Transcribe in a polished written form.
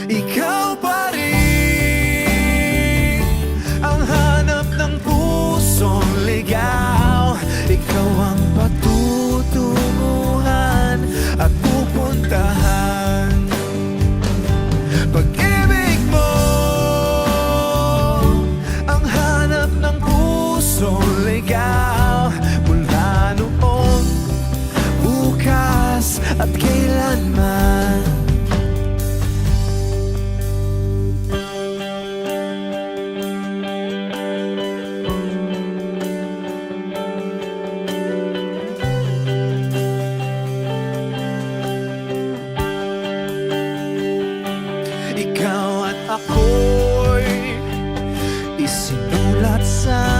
ikaw pa rin ang hanap ng pusong ligaw. Ikaw ang patutunguhan at pupuntahan. Pag-ibig mo ang hanap ng pusong ligaw. Mula noon, bukas at kailanman. Ikaw at ako'y isinulat sa